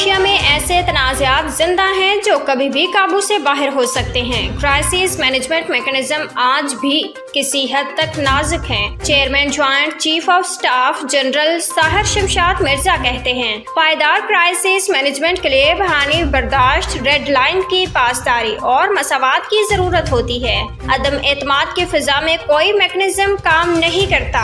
Asia में ऐसे तनाज़ात जिंदा हैं जो कभी भी काबू से बाहर हो सकते हैं। क्राइसिस मैनेजमेंट मैकेनिज्म आज भी किसी हद तक नाजुक हैं। Chairman joint chief of staff general Sahir Shamshad Mirza कहते हैं, पायदार क्राइसिस मैनेजमेंट के लिए बहानी बर्दाश्त, रेड लाइन की पासदारी और मसावात की जरूरत होती है। अदम एतमाद की फिजा में कोई मैकेनिज्म काम नहीं करता।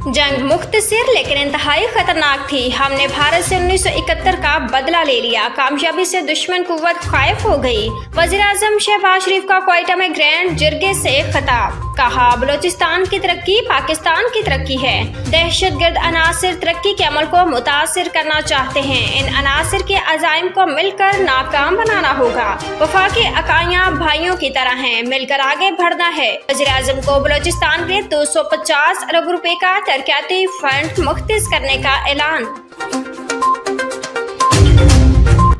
जंग मुख्तसर लेकिन इंतहाई खतरनाक थी। हमने भारत से 1971 का बदला ले लिया। कामयाबी से दुश्मन कुव्वत खाइफ हो गई। वज़ीर-ए-आज़म शहबाज शरीफ का क्वेटा में ग्रैंड जिरगे से खिताब। कहा, बलोचिस्तान की तरक्की पाकिस्तान की तरक्की है। दहशतगर्द अनासिर तरक्की के अमल को मुतासिर करना चाहते हैं। इन अनासिर के अज़ाइम को मिलकर नाकाम बनाना होगा। वफाकी अकाइयां भाइयों की तरह हैं, मिलकर आगे बढ़ना है। वज़ीर-ए-आज़म को बलोचिस्तान के 250 अरब रुपए का तरक्याती फंड मुख्तस करने का ऐलान।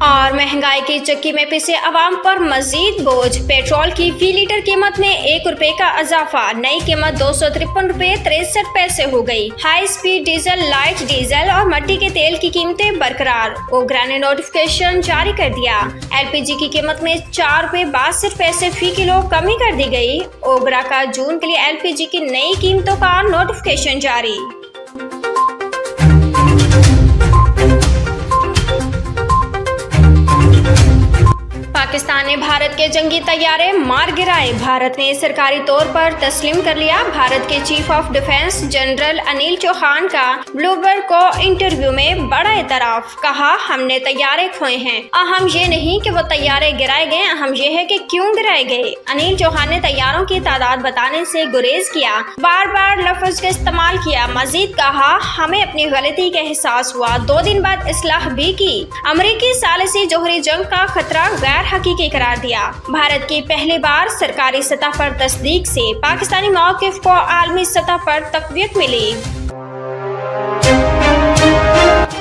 और महंगाई की चक्की में पिसे अवाम पर मजीद बोझ। पेट्रोल की फी लीटर कीमत में 1 रुपए का इजाफा। नई कीमत 253 रुपए 63 पैसे हो गई। High speed diesel, light diesel और मिट्टी के तेल की कीमतें बरकरार। ओगरा ने नोटिफिकेशन जारी कर दिया। LPG की कीमत में 4 रुपए 62 पैसे फी किलो कमी कर दी गई। ओगरा का जून के लिए LPG की नई कीमतों का नोटिफिकेशन जारी। पाकिस्तान ने भारत के जंगी तैयारे मार गिराए। भारत ने सरकारी तौर पर तस्लीम कर लिया। भारत के chief of defence general Anil Chauhan का ब्लूमबर्ग को इंटरव्यू में बड़ा एतराफ। कहा, हमने तैयारे खोए हैं। अहम ये नहीं कि वो तैयारे गिराए गए, अहम ये है कि क्यों गिराए गए। अनिल चौहान ने तैयारों की तादाद बताने से गुरेज किया, बार बार लफ्ज का इस्तेमाल किया। मजीद कहा, हमें अपनी गलती का एहसास हुआ। 2 दिन बाद इस्लाह भी की। अमरीकी सालिसी जोहरी जंग का खतरा गैर हकीकी करार दिया। भारत की पहली बार सरकारी सतह पर तस्दीक से पाकिस्तानी मौक़िफ़ को आलमी सतह पर तक़वियत मिली।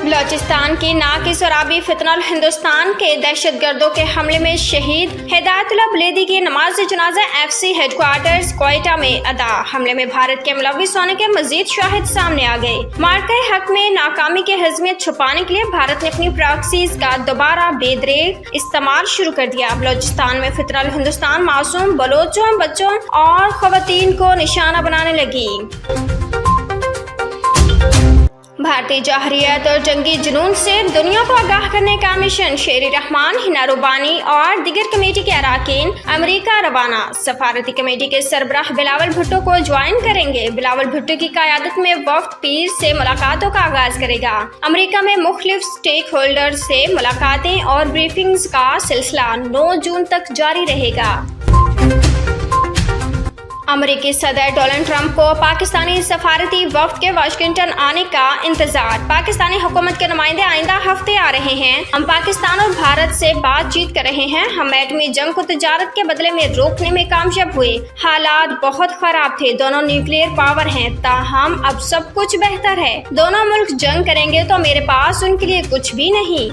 बलोचिस्तान की नाकिस और आबी फितनल हिंदुस्तान के दहशतगर्दों के हमले में शहीद हिदायतुल्लाह बलेदी की नमाज जनाजा FC हेडक्वार्टर्स क्वेटा में अदा। हमले में भारत के मुलव्विस होने के मजीद शाहिद सामने आ गए। मार्के हक में नाकामी के हज़मियत छुपाने के लिए भारत ने अपनी प्रॉक्सीज का दोबारा बेदरेग इस्तेमाल शुरू कर दिया। बलोचिस्तान में फितनल हिंदुस्तान मासूम बलोचों, बच्चों और खवातीन को निशाना बनाने लगी। भारतीय जौहरियत और जंगी जुनून से दुनिया को आगाह करने का मिशन। शेर रहमान, हिना रुबानी और दीगर कमेटी के अराकीन अमेरिका रवाना। सफारती कमेटी के सरबराह बिलावल भुट्टो को ज्वाइन करेंगे। बिलावल भुट्टो की क़यादत में वफ्द पीर से मुलाकातों का आगाज करेगा। अमेरिका में मुख्तलिफ स्टेक होल्डर से मुलाकातें और ब्रीफिंग्स का सिलसिला 9 जून तक जारी रहेगा। अमेरिकी सदर डोनाल्ड ट्रंप को पाकिस्तानी सफारती वफ्द के वाशिंगटन आने का इंतजार। पाकिस्तानी हुकूमत के नुमाइंदे आइंदा हफ्ते आ रहे हैं। हम पाकिस्तान और भारत से बातचीत कर रहे हैं। हम एटमी जंग को तिजारत के बदले में रोकने में कामयाब हुए। हालात बहुत खराब थे। दोनों न्यूक्लियर पावर हैं, ताहम अब सब कुछ बेहतर है। दोनों मुल्क जंग करेंगे तो मेरे पास उनके लिए कुछ भी नहीं।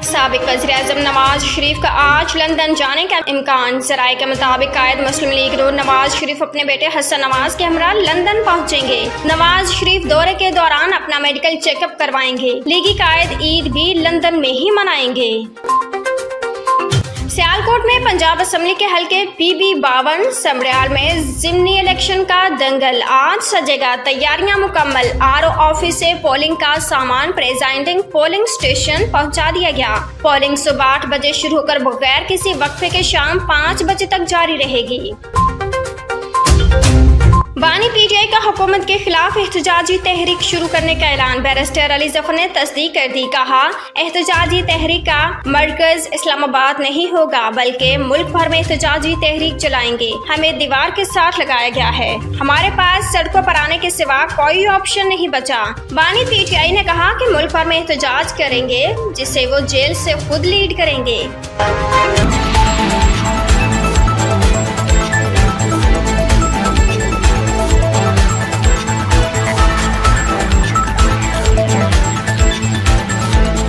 साबिक वज़ीर-ए-आज़म नवाज शरीफ का आज लंदन जाने का इम्कान। ज़राए के मुताबिक कायद मुस्लिम लीग नून नवाज शरीफ अपने बेटे हसन नवाज के हमरा लंदन पहुंचेंगे। नवाज शरीफ दौरे के दौरान अपना मेडिकल चेकअप करवाएंगे। लीगी कायद ईद भी लंदन में ही मनाएंगे। सियालकोट में पंजाब असम्बली के हल्के PB 52, समरियाल में ज़िमनी इलेक्शन का दंगल। आज सजेगा, तैयारियां मुकम्मल। RO ऑफिस से पोलिंग का सामान प्रेजाइडिंग पोलिंग स्टेशन पहुंचा दिया गया। पोलिंग सुबह 8 बजे शुरू होकर बगैर किसी वक्फे के शाम 5 बजे तक जारी रहेगी। बानी PTI का हुकूमत के खिलाफ एहतजाजी तहरीक शुरू करने का ऐलान। बैरिस्टर अली जफर ने तस्दीक कर दी। कहा, एहतजाजी तहरीक का मरकज इस्लामाबाद नहीं होगा बल्कि मुल्क भर में एहतजाजी तहरीक चलाएंगे। हमें दीवार के साथ लगाया गया है। हमारे पास सड़कों पर आने के सिवा कोई ऑप्शन नहीं बचा। बानी PTI ने कहा कि मुल्क भर में एहतजाज करेंगे जिसे वो जेल से खुद लीड करेंगे।